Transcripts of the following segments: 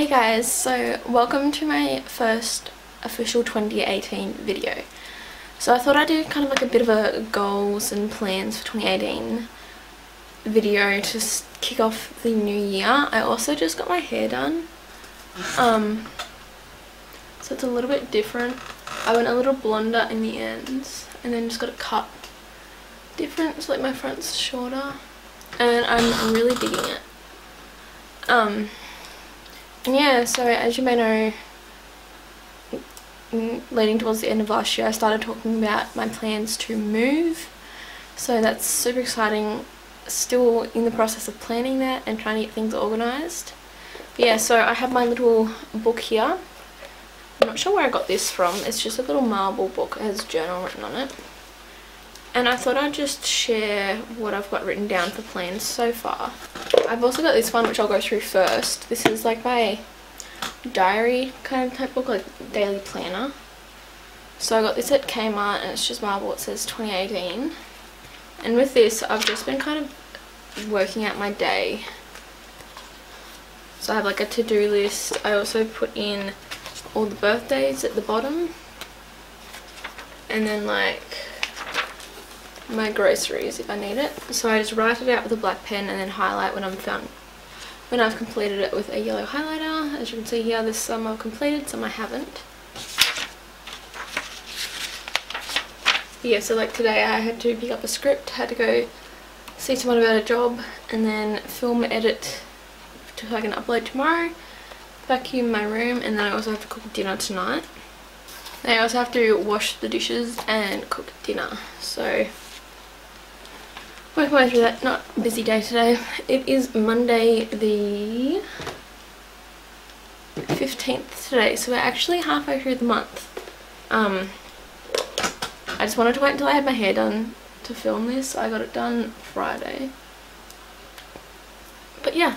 Hey guys, so welcome to my first official 2018 video. So I thought I'd do kind of like a bit of a goals and plans for 2018 video to kick off the new year. I also just got my hair done, so it's a little bit different. I went a little blonder in the ends and then just got it cut different, so like my front's shorter, and I'm really digging it. And yeah, so as you may know, leading towards the end of last year I started talking about my plans to move, so that's super exciting. Still in the process of planning that and trying to get things organised. But yeah, so I have my little book here. I'm not sure where I got this from. It's just a little marble book. It has a journal written on it. And I thought I'd just share what I've got written down for plans so far. I've also got this one which I'll go through first. This is like my diary kind of type book, like daily planner. So I got this at Kmart and it's just marble. It says 2018. And with this I've just been kind of working out my day. So I have like a to-do list. I also put in all the birthdays at the bottom. And then like my groceries if I need it. So I just write it out with a black pen and then highlight when I've completed it with a yellow highlighter. As you can see here, there's some I've completed, some I haven't. Yeah, so like today I had to pick up a script, had to go see someone about a job, and then film, edit so I can upload tomorrow, vacuum my room, and then I also have to cook dinner tonight. Then I also have to wash the dishes and cook dinner. So working my way through that. Not a busy day today. It is Monday the 15th today, so we're actually halfway through the month. I just wanted to wait until I had my hair done to film this. I got it done Friday. But yeah,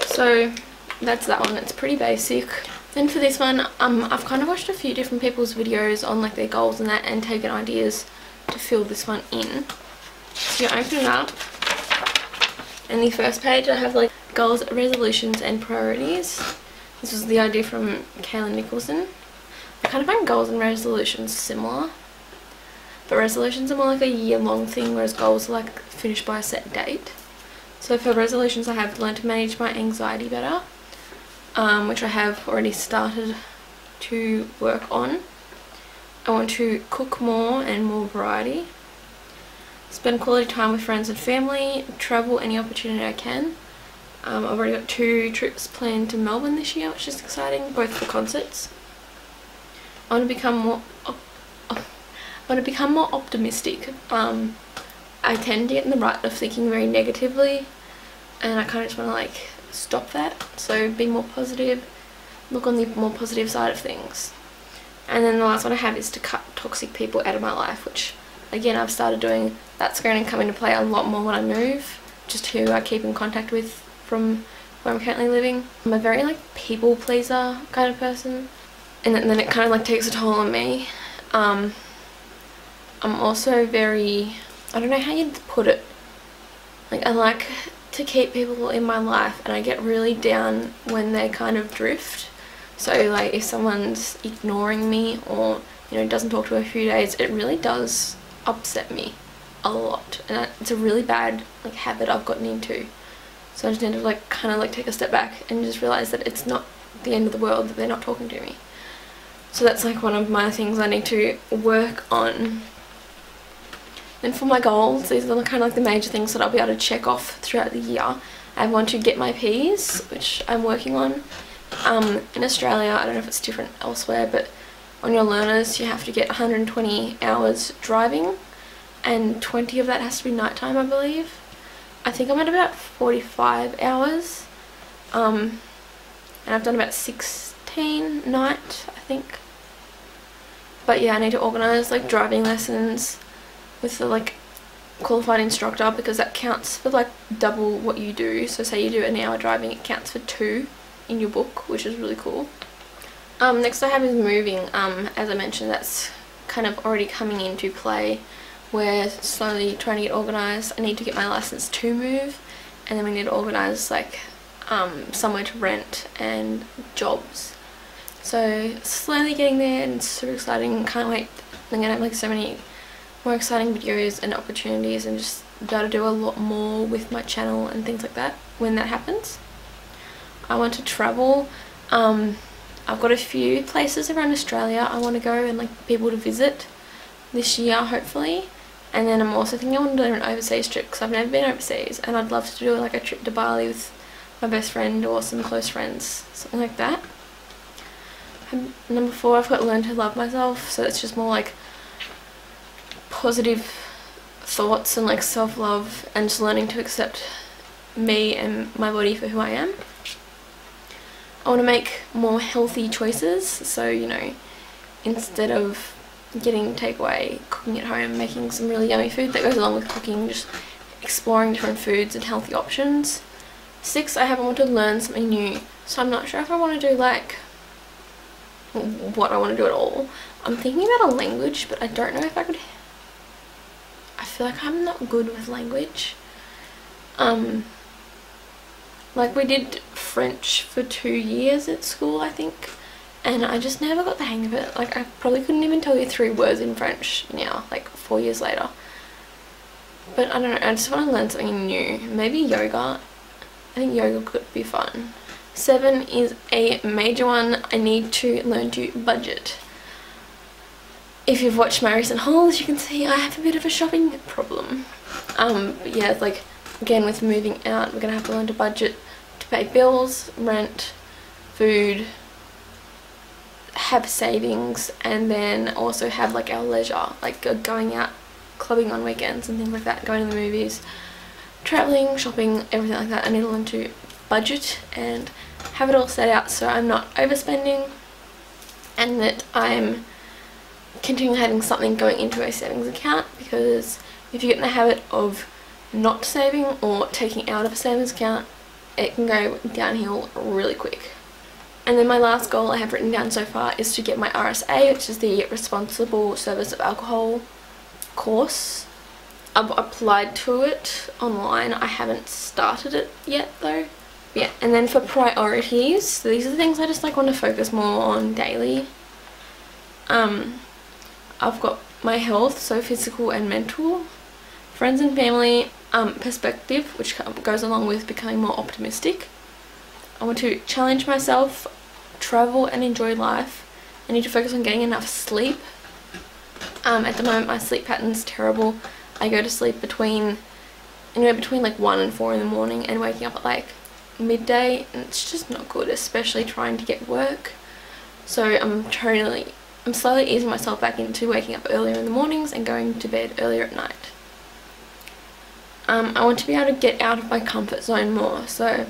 so that's that one. It's pretty basic. Then for this one, I've kind of watched a few different people's videos on like their goals and that, and taken ideas to fill this one in. So you open it up, and the first page I have like goals, resolutions and priorities. This was the idea from Canon Nicholson. I kind of find goals and resolutions similar, but resolutions are more like a year-long thing, whereas goals are like finished by a set date. So for resolutions I have learned to manage my anxiety better, which I have already started to work on. I want to cook more and more variety. Spend quality time with friends and family. Travel any opportunity I can. I've already got 2 trips planned to Melbourne this year, which is exciting, both for concerts. I want to become more optimistic. I tend to get in the rut of thinking very negatively, and I kind of just want to like stop that. So be more positive, look on the more positive side of things. And then the last one I have is to cut toxic people out of my life, which again I've started doing. That's going to come into play a lot more when I move, just who I keep in contact with from where I'm currently living. I'm a very like people pleaser kind of person, and then it kind of like takes a toll on me. I'm also very, I don't know how you'd put it, like I like to keep people in my life, and I get really down when they kind of drift. So like if someone's ignoring me or, you know, doesn't talk to me for a few days, it really does upset me a lot, and it's a really bad like habit I've gotten into. So I just need to like kind of like take a step back and just realize that it's not the end of the world that they're not talking to me. So that's like one of my things I need to work on. And for my goals, these are kind of like the major things that I'll be able to check off throughout the year. I want to get my Ps, which I'm working on. In Australia, I don't know if it's different elsewhere, but on your learners you have to get 120 hours driving, and 20 of that has to be nighttime, I believe. I think I'm at about 45 hours, and I've done about 16 night, I think. But yeah, I need to organise like driving lessons with the like qualified instructor, because that counts for like double what you do. So say you do an hour driving, it counts for 2 in your book, which is really cool. Next I have is moving. As I mentioned, that's kind of already coming into play. We're slowly trying to get organised. I need to get my license to move, and then we need to organise like somewhere to rent and jobs. So slowly getting there, and it's super exciting. Can't wait. I'm gonna have like so many more exciting videos and opportunities, and just be able to do a lot more with my channel and things like that when that happens. I want to travel. I've got a few places around Australia I want to go and like people to visit this year, hopefully. And then I'm also thinking I want to do an overseas trip, because I've never been overseas, and I'd love to do like a trip to Bali with my best friend or some close friends, something like that. And number 4, I've got to learn to love myself, so it's just more like positive thoughts and like self-love, and just learning to accept me and my body for who I am. I want to make more healthy choices, so you know, instead of getting takeaway, cooking at home, making some really yummy food that goes along with cooking, just exploring different foods and healthy options. 6, I want to learn something new, so I'm not sure if I want to do like what I want to do at all. I'm thinking about a language, but I don't know if I could. I feel like I'm not good with language. Like we did French for 2 years at school, I think, and I just never got the hang of it. Like I probably couldn't even tell you 3 words in French now, like 4 years later. But I don't know, I just want to learn something new. Maybe yoga. I think yoga could be fun. 7 is a major one. I need to learn to budget. If you've watched my recent hauls, you can see I have a bit of a shopping problem. But yeah, it's like, again, with moving out, we're gonna have to learn to budget to pay bills, rent, food, have savings, and then also have like our leisure, like going out clubbing on weekends and things like that, going to the movies, traveling, shopping, everything like that. I need to learn to budget and have it all set out so I'm not overspending, and that I'm continually having something going into a savings account, because if you get in the habit of not saving or taking out of a savings account, it can go downhill really quick. And then my last goal I have written down so far is to get my RSA, which is the Responsible Service of Alcohol course. I've applied to it online. I haven't started it yet though. Yeah, and then for priorities, so these are the things I just like want to focus more on daily. I've got my health, so physical and mental, friends and family, perspective, which goes along with becoming more optimistic. I want to challenge myself, travel and enjoy life. I need to focus on getting enough sleep. At the moment my sleep pattern's terrible. I go to sleep anywhere between like 1 and 4 in the morning, and waking up at like midday, and it's just not good, especially trying to get work. So I'm slowly easing myself back into waking up earlier in the mornings and going to bed earlier at night. I want to be able to get out of my comfort zone more. So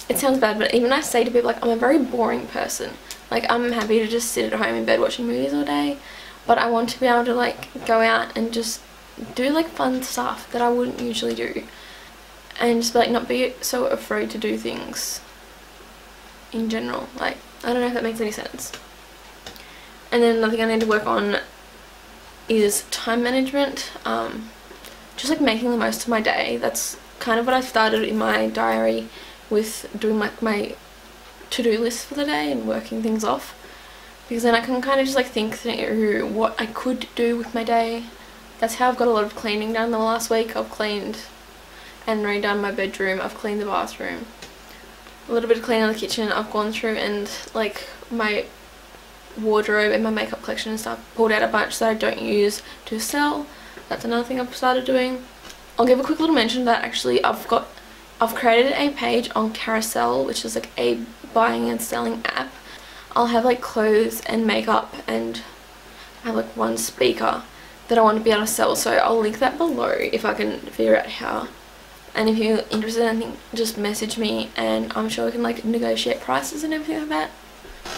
it sounds bad, but even I say to people, like, I'm a very boring person. Like, I'm happy to just sit at home in bed watching movies all day, but I want to be able to like go out and just do like fun stuff that I wouldn't usually do, and just like not be so afraid to do things in general. Like, I don't know if that makes any sense. And then another thing I need to work on is time management. Just like making the most of my day. That's kind of what I started in my diary with, doing like my to-do list for the day and working things off, because then I can kind of just like think through what I could do with my day. That's how I've got a lot of cleaning done the last week. I've cleaned and redone my bedroom, I've cleaned the bathroom, a little bit of cleaning in the kitchen. I've gone through and like my wardrobe and my makeup collection and stuff, pulled out a bunch that I don't use to sell. That's another thing I've started doing. I'll give a quick little mention that actually I've created a page on Carousel, which is like a buying and selling app. I'll have like clothes and makeup, and I have like one speaker that I want to be able to sell, so I'll link that below if I can figure out how. And if you're interested in anything, just message me and I'm sure we can like negotiate prices and everything like that.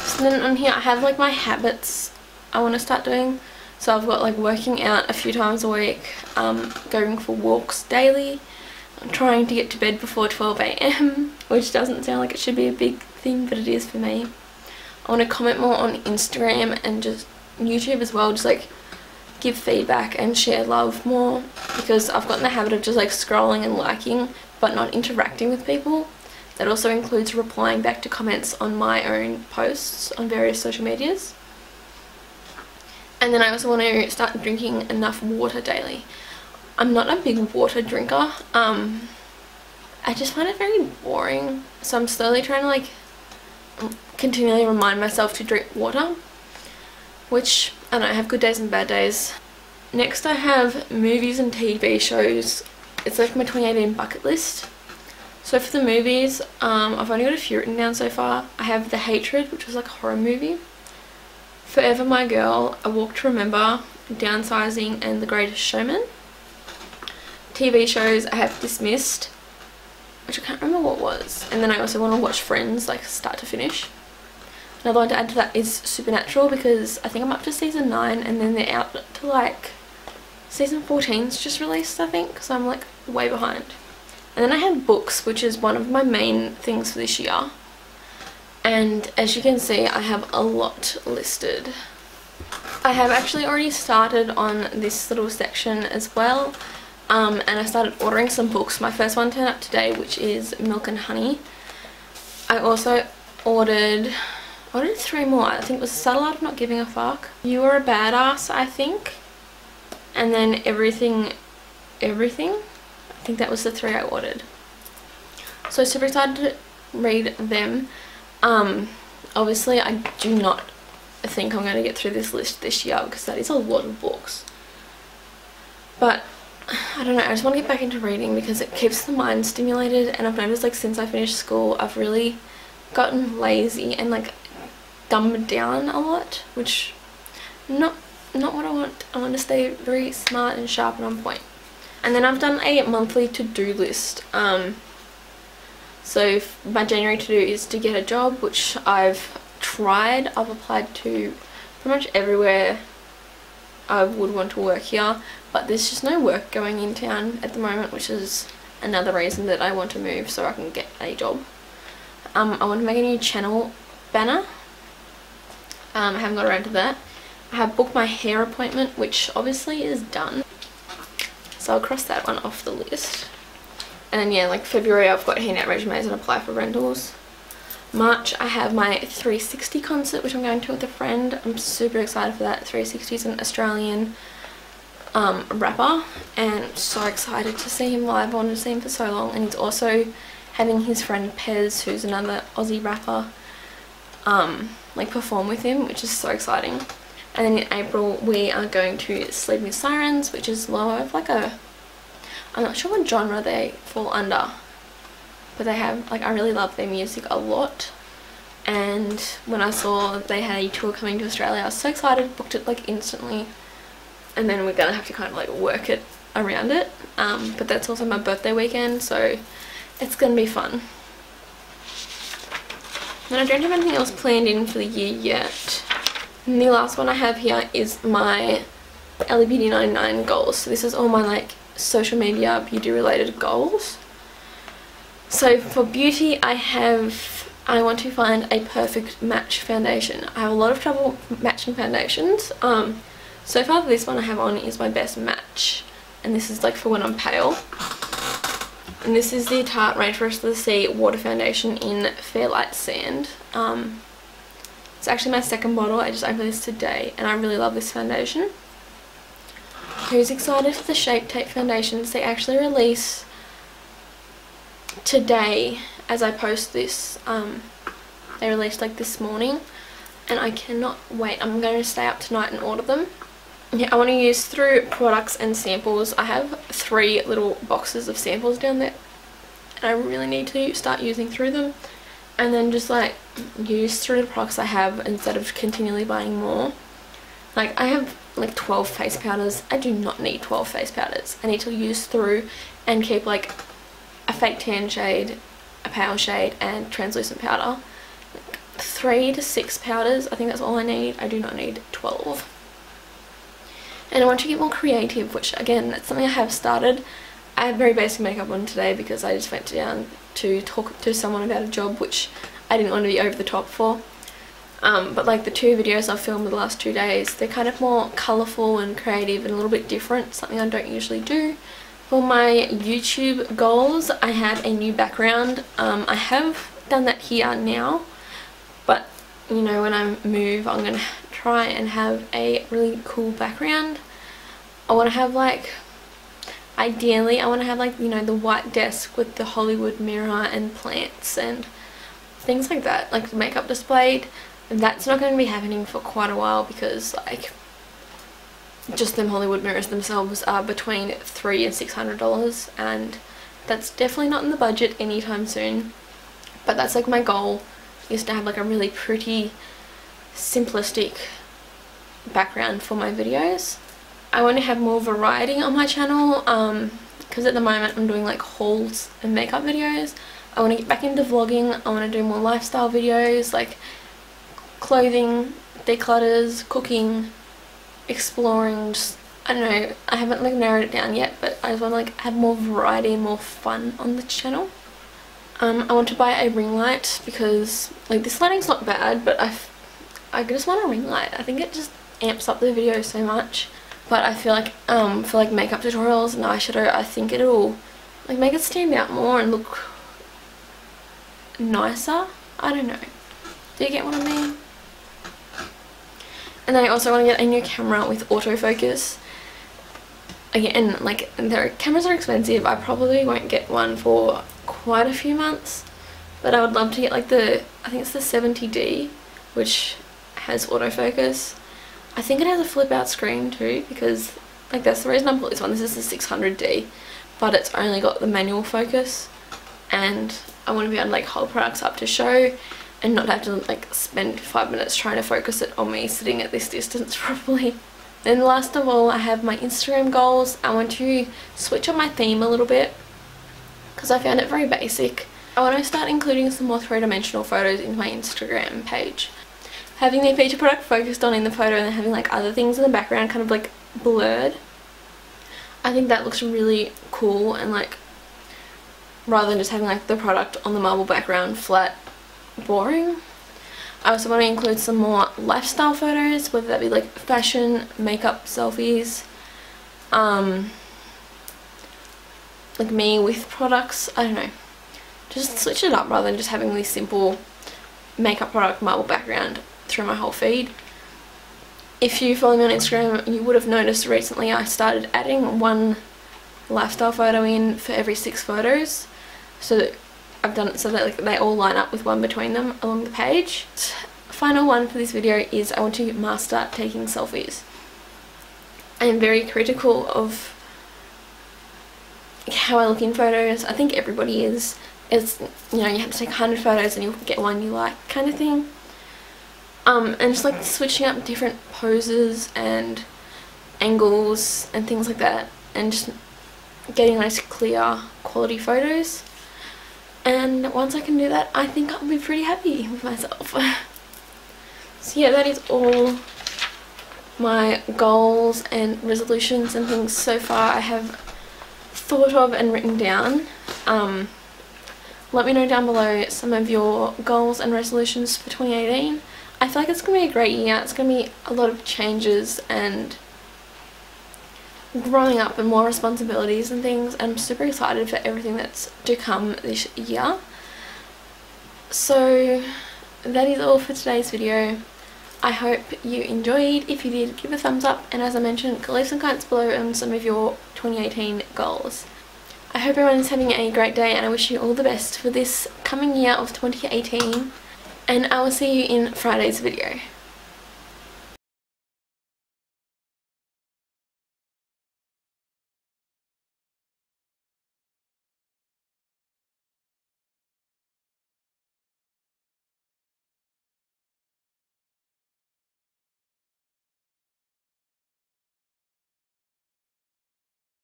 So then on here I have like my habits I want to start doing. So I've got like working out a few times a week, going for walks daily, I'm trying to get to bed before 12 AM, which doesn't sound like it should be a big thing, but it is for me. I want to comment more on Instagram and just YouTube as well, just like give feedback and share love more, because I've gotten the habit of just like scrolling and liking but not interacting with people. That also includes replying back to comments on my own posts on various social medias. And then I also want to start drinking enough water daily. I'm not a big water drinker. I just find it very boring. So I'm slowly trying to like continually remind myself to drink water, which I don't know, I have good days and bad days. Next I have movies and TV shows. It's like my 2018 bucket list. So for the movies, I've only got a few written down so far. I have The Hatred, which was like a horror movie. Forever My Girl, A Walk to Remember, Downsizing, and The Greatest Showman. TV shows, I have Dismissed, which I can't remember what was. And then I also want to watch Friends, like start to finish. Another one to add to that is Supernatural, because I think I'm up to season 9 and then they're out to like season 14's just released, I think, so I'm like way behind. And then I have books, which is one of my main things for this year. And as you can see, I have a lot listed. I have actually already started on this little section as well. And I started ordering some books. My first one turned up today, which is Milk and Honey. I also ordered 3 more. I think it was Subtle Art of Not Giving a Fuck, You Are a Badass, I think, and then Everything. I think that was the 3 I ordered. So super excited to read them. Obviously I do not think I'm going to get through this list this year because that is a lot of books. But I don't know, I just want to get back into reading because it keeps the mind stimulated, and I've noticed like since I finished school I've really gotten lazy and like dumbed down a lot, which not what I want. I want to stay very smart and sharp and on point. And then I've done a monthly to-do list. So my January to-do is to get a job, which I've tried. I've applied to pretty much everywhere I would want to work here, but there's just no work going in town at the moment, which is another reason that I want to move so I can get a job. I want to make a new channel banner. I haven't got around to that. I have booked my hair appointment, which obviously is done, so I'll cross that one off the list. And then yeah, like February I've got hand out resumes and apply for rentals. March I have my 360 concert, which I'm going to with a friend. I'm super excited for that. 360 is an Australian rapper, and so excited to see him live. I wanted to see him for so long, and he's also having his friend Pez, who's another Aussie rapper, like perform with him, which is so exciting. And then in April we are going to Sleeping with Sirens, which is more of like a, I'm not sure what genre they fall under, but they have like, I really love their music a lot. And when I saw they had a tour coming to Australia, I was so excited, booked it like instantly. And then we're gonna have to kind of like work it around it, but that's also my birthday weekend, so it's gonna be fun. And I don't have anything else planned in for the year yet. And the last one I have here is my LA Beauty 99 goals. So this is all my like social media beauty related goals. So for beauty I want to find a perfect match foundation. I have a lot of trouble matching foundations. So far this one I have on is my best match, and this is like for when I'm pale. And this is the Tarte Rainforest of the Sea water foundation in Fairlight Sand. It's actually my second bottle. I just opened this today and I really love this foundation. Who's excited for the Shape Tape foundations? They actually release today as I post this. They released like this morning and I cannot wait. I'm going to stay up tonight and order them. Yeah, I want to use through products and samples. I have 3 little boxes of samples down there and I really need to start using through them, and then just like use through the products I have instead of continually buying more. Like I have like 12 face powders. I do not need 12 face powders. I need to use through and keep like a fake tan shade, a pale shade, and translucent powder. Like 3 to 6 powders, I think that's all I need. I do not need 12. And I want to get more creative, which again, that's something I have started. I have very basic makeup on today because I just went down to talk to someone about a job which I didn't want to be over the top for. But like the 2 videos I've filmed the last 2 days, they're kind of more colourful and creative and a little bit different, something I don't usually do. For my YouTube goals, I have a new background. I have done that here now, but you know, when I move, I'm going to try and have a really cool background. I want to have like, ideally, I want to have like, you know, the white desk with the Hollywood mirror and plants and things like that, like makeup displayed. And that's not going to be happening for quite a while because like just them Hollywood mirrors themselves are between $300 and $600, and that's definitely not in the budget anytime soon. But that's like my goal, is to have like a really pretty simplistic background for my videos. I want to have more variety on my channel because at the moment I'm doing like hauls and makeup videos. I want to get back into vlogging. I want to do more lifestyle videos like clothing, declutters, cooking, exploring, just, I don't know, I haven't like narrowed it down yet, but I just want to like have more variety and more fun on the channel. I want to buy a ring light because like this lighting's not bad, but I just want a ring light. I think it just amps up the video so much. But I feel like for like makeup tutorials and eyeshadow, I think it'll like make it stand out more and look nicer. I don't know. Do you get what I mean? And then I also want to get a new camera with autofocus. Again, like their cameras are expensive. I probably won't get one for quite a few months, but I would love to get like the, I think it's the 70D, which has autofocus. I think it has a flip out screen too, because like that's the reason I bought this one. This is the 600D, but it's only got the manual focus, and I want to be able to like hold products up to show and not have to like spend 5 minutes trying to focus it on me sitting at this distance properly. Then last of all, I have my Instagram goals. I want to switch up my theme a little bit because I found it very basic. I want to start including some more three-dimensional photos into my Instagram page. Having the feature product focused on in the photo and then having like other things in the background kind of like blurred, I think that looks really cool, and like rather than just having like the product on the marble background flat, boring. I also want to include some more lifestyle photos, whether that be like fashion, makeup, selfies, like me with products, I don't know. Just switch it up rather than just having this simple makeup product marble background through my whole feed. If you follow me on Instagram, you would have noticed recently I started adding one lifestyle photo in for every 6 photos. So that I've done it so that like they all line up with one between them along the page. Final one for this video is I want to master taking selfies. I am very critical of how I look in photos. I think everybody is. It's, you know, you have to take 100 photos and you'll get one you like kind of thing. And just like switching up different poses and angles and things like that, and just getting nice clear quality photos. And once I can do that, I think I'll be pretty happy with myself. So yeah, that is all my goals and resolutions and things so far I have thought of and written down. Let me know down below some of your goals and resolutions for 2018. I feel like it's going to be a great year. It's going to be a lot of changes and growing up and more responsibilities and things. I'm super excited for everything that's to come this year. So that is all for today's video. I hope you enjoyed. If you did, give a thumbs up, and as I mentioned, leave some comments below on some of your 2018 goals. I hope everyone is having a great day, and I wish you all the best for this coming year of 2018, and I will see you in Friday's video.